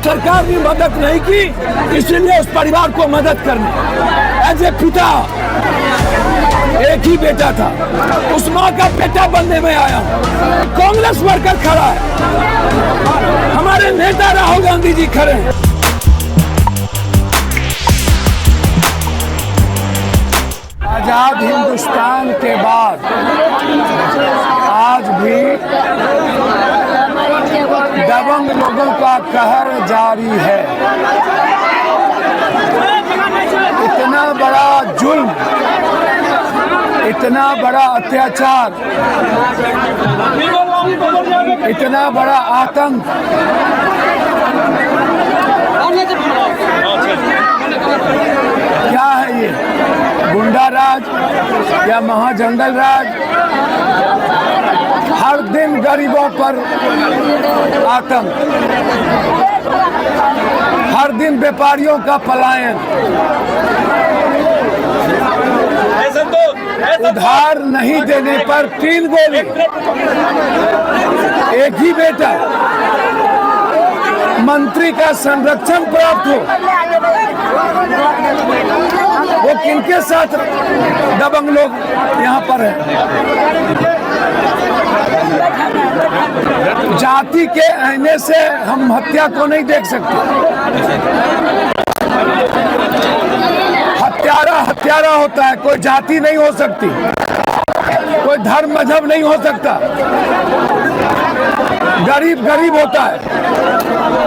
सरकार ने मदद नहीं की, इसलिए उस परिवार को मदद करनी। एज ए पिता, एक ही बेटा था, उस माँ का बेटा बनने में आया हूँ। कांग्रेस वर्कर खड़ा है, हमारे नेता राहुल गांधी जी खड़े हैं। आजाद हिंदुस्तान के बाद आज भी दबंग लोगों का कहर जारी है। इतना बड़ा जुल्म, इतना बड़ा अत्याचार, इतना बड़ा आतंक क्या है ये? गुंडा राज या महाजंगल राज? हर दिन गरीबों पर आतंक, हर दिन व्यापारियों का पलायन, उधार नहीं देने पर 3 गोली, एक ही बेटा, मंत्री का संरक्षण प्राप्त हो, वो किनके साथ दबंग लोग यहाँ पर हैं? जाति के आईने से हम हत्या को नहीं देख सकते। हत्यारा होता है, कोई जाति नहीं हो सकती, कोई धर्म मजहब नहीं हो सकता। गरीब होता है,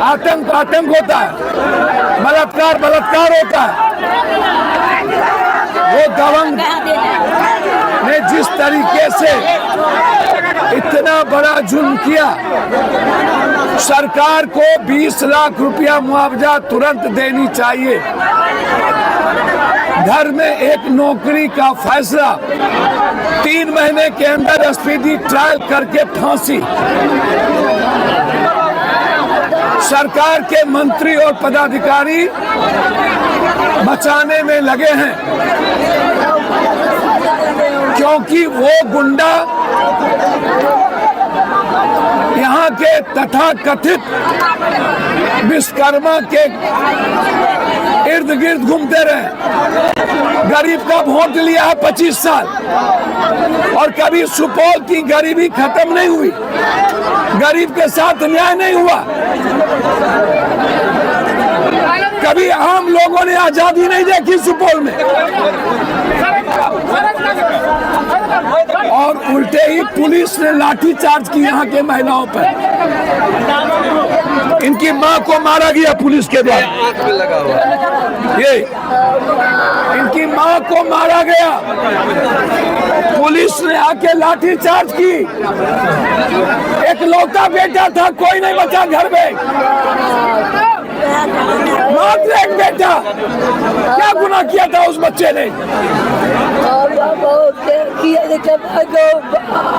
आतंक होता है, बलात्कार होता है। वो दबंग ने जिस तरीके से इतना बड़ा जुल्म किया, सरकार को 20 लाख रुपया मुआवजा तुरंत देनी चाहिए। घर में एक नौकरी का फैसला, 3 महीने के अंदर स्पीडी ट्रायल करके फांसी। सरकार के मंत्री और पदाधिकारी बचाने में लगे हैं, क्योंकि वो गुंडा यहाँ के तथाकथित विश्वकर्मा के इर्द गिर्द घूमते रहे। गरीब का वोट लिया है 25 साल और कभी सुपौल की गरीबी खत्म नहीं हुई, गरीब के साथ न्याय नहीं हुआ, कभी आम लोगों ने आजादी नहीं देखी सुपौल में, और उल्टे ही पुलिस ने लाठी चार्ज की यहाँ के महिलाओं पर। इनकी मां को मारा गया पुलिस के द्वारा, ये इनकी मां को मारा गया, पुलिस ने आके लाठी चार्ज की। एक लौता बेटा था, कोई नहीं बचा घर में, मात्र एक बेटा। क्या गुनाह किया था उस बच्चे ने?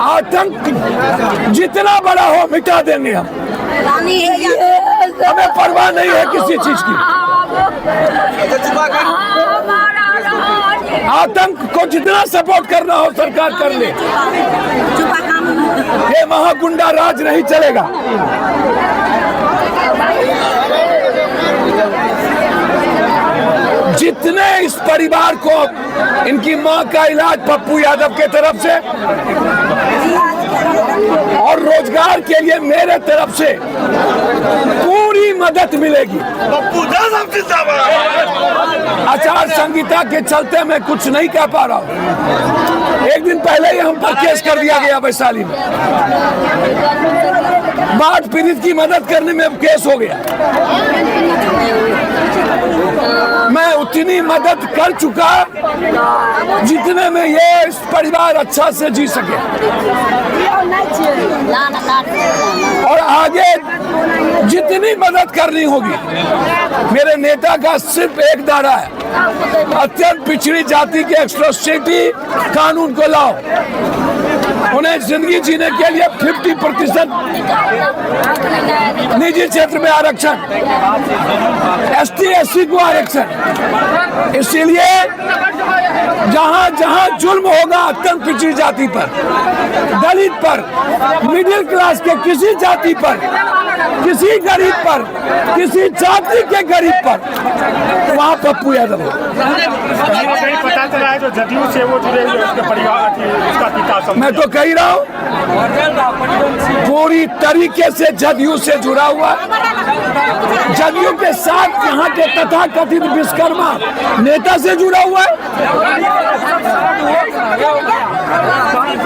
आतंक जितना बड़ा हो मिटा देंगे हम, हमें परवाह नहीं है किसी चीज की। आतंक को जितना सपोर्ट करना हो सरकार कर ले, ये महागुंडा राज नहीं चलेगा। जितने इस परिवार को, इनकी मां का इलाज पप्पू यादव के तरफ से और रोजगार के लिए मेरे तरफ से पूरी मदद मिलेगी। आचार संहिता के चलते मैं कुछ नहीं कह पा रहा हूँ। एक दिन पहले ही हम पर केस कर दिया गया वैशाली में, बाढ़ पीड़ित की मदद करने में केस हो गया। मैं उतनी मदद कर चुका जितने में ये इस परिवार अच्छा से जी सके, और आगे जितनी मदद करनी होगी। मेरे नेता का सिर्फ एक दायरा है, अत्यंत पिछड़ी जाति के एट्रोसिटी कानून को लाओ। उन्हें जिंदगी जीने के लिए 50% निजी क्षेत्र में आरक्षण, ST/SC को आरक्षण। इसीलिए जहां जहां जुल्म होगा अत्यंत पिछड़ी जाति पर, दलित पर, मिडिल क्लास के किसी जाति पर, किसी गरीब पर, किसी जाति के गरीब पर, वहां पप्पू यादव पता चला है जो जदयू से वो जुड़े हुए उसके परिवार उसका पिता। मैं तो कह रहा हूँ पूरी तरीके से जदयू से जुड़ा हुआ, जदयू के साथ यहाँ के तथाकथित विश्वकर्मा नेता से जुड़ा हुआ है।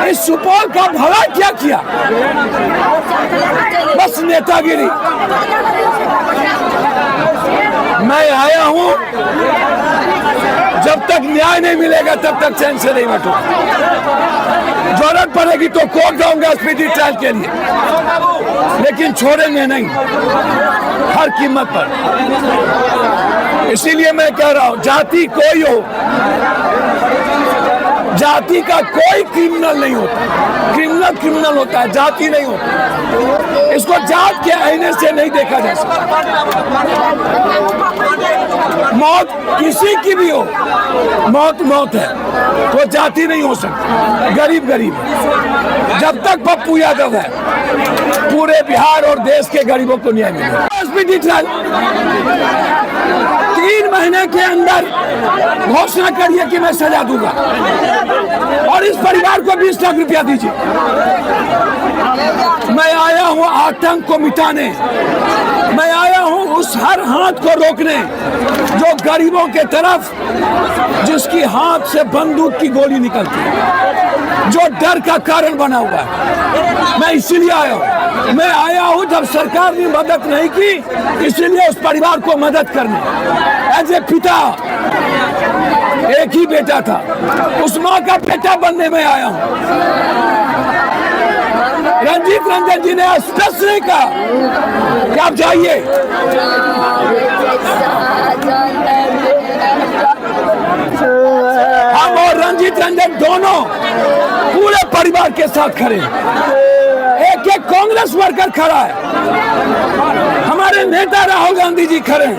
इस सुपौल का भला क्या किया? बस नेतागिरी। मैं आया हूं, जब तक न्याय नहीं मिलेगा तब तक चैन से नहीं बैठूंगा। जरूरत पड़ेगी तो कोर्ट जाऊंगा स्पीडी ट्रायल के लिए, लेकिन छोड़ेंगे नहीं हर कीमत पर। इसीलिए मैं कह रहा हूं, जाति कोई हो, जाति का कोई क्रिमिनल नहीं होता। क्रिमिनल क्रिमिनल होता है, जाति नहीं होता। इसको जात के आईने से नहीं देखा जा सकता। मौत किसी की भी हो, मौत मौत है, तो जाति नहीं हो सकती। गरीब गरीब है। जब तक पप्पू यादव है, पूरे बिहार और देश के गरीबों को न्याय मिलेगा। 3 महीने के अंदर घोषणा करिए कि मैं सजा दूंगा और इस परिवार को 20 लाख रुपया दीजिए। मैं आया हूं आतंक को मिटाने, मैं आया हूं उस हर हाथ को रोकने जो गरीबों के तरफ, जिसकी हाथ से बंदूक की गोली निकलती है, जो डर का कारण बना हुआ है। मैं इसीलिए आया हूं। मैं आया हूं जब सरकार ने मदद नहीं की, इसीलिए उस परिवार को मदद करने। एज ए पिता, एक ही बेटा था, उस माँ का बेटा बनने में आया हूं। रंजीत रंजन जी ने स्पष्ट नहीं कहा कि आप जाइए। हम और रंजीत रंजन दोनों पूरे परिवार के साथ खड़े हैं। एक एक कांग्रेस वर्कर खड़ा है, हमारे नेता राहुल गांधी जी खड़े हैं।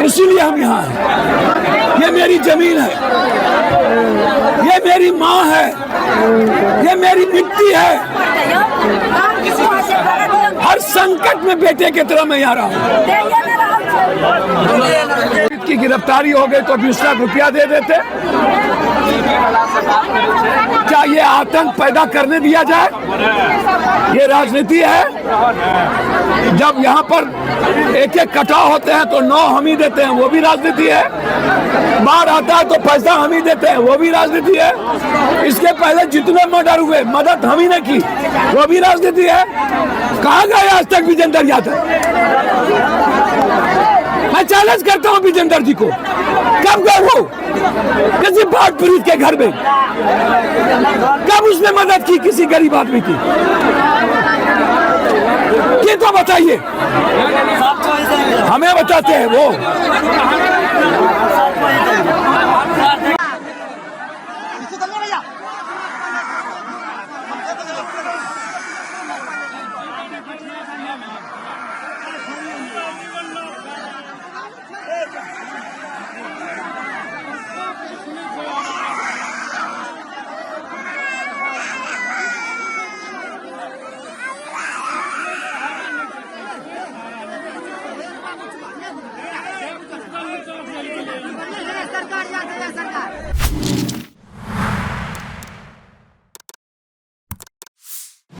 इसीलिए हम यहाँ हैं। ये मेरी जमीन है, ये मेरी माँ है, ये मेरी मिट्टी है। हर संकट में बेटे की तरह मैं यहाँ रहा हूँ। की गिरफ्तारी हो गई तो 20 लाख रुपया दे देते। क्या ये आतंक पैदा करने दिया जाए? ये राजनीति है। जब यहाँ पर एक एक कटाव होते हैं तो 9 हम ही देते हैं, वो भी राजनीति है। बाढ़ आता है तो पैसा हम ही देते हैं, वो भी राजनीति है। इसके पहले जितने मर्डर हुए मदद हम ही ने की, वो भी राजनीति है। कहाँ गए आज तक विजेंद्र यादव? मैं चैलेंज करता हूँ विजेंद्र जी को, कब गए वो किसी बाढ़ पीड़ित के घर में? कब उसने मदद की किसी गरीब आदमी की? ये तो बताइए, हमें बताते हैं वो।